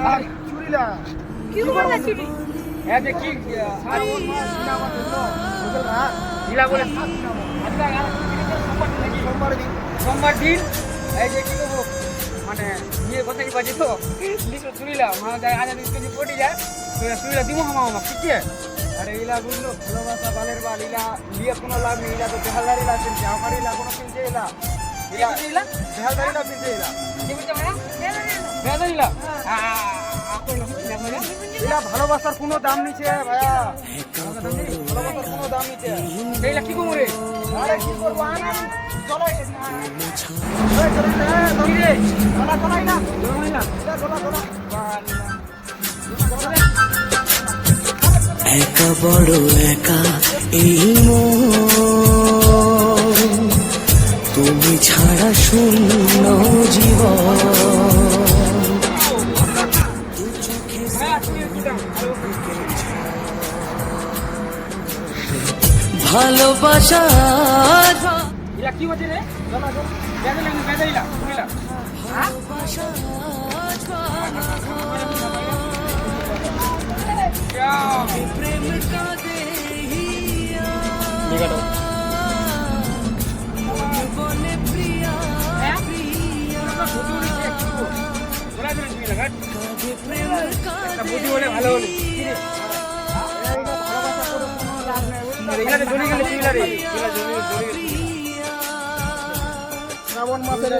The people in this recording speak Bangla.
আর চুরিলা কি করলা চুরি এ যে কি শ্রাবণ মাস দিলা আমার জন্য বুঝল না দিলা বলে আজকে সোমবার দিন সোমবার দিন এই যে কি করবো মানে নিয়ে কথা কি বাজি তো লিখে চুরিলাম আমার যায় আজ যদি পড়ে যায় তো চুরিলা দিব আমার ঠিক আছে আরে ইলা বুঝলো ভালোবাসা বালের বাল ইলা নিয়ে কোনো লাভ নেই ইলা তো দেহালদারি লাভ কিনছে আমার ইলা কোনো কিনছে ইলা ইলা ইলা দেহালদারি লাভ কিনছে ইলা কি বলছে ভাইয়া দেহালদারি লাভ ইলা ভালোবাসার কোনো দাম নিচ্ছে ভাইয়া ভালোবাসার কোনো দাম নিচ্ছে এইলা কি করবো রে আরে কি করবো আনা চলো একা বড় একা এই মন তুমি ছাড়া শূন্য জীবন ভালোবাসা ইলা কি হচ্ছে রে বেদাইলা বুঝলা প্রেম কাঁদে বলে প্রিয়া প্রিয়া প্রেম বুদ্ধি হলে ভালো হলো শ্রাবণ মাসের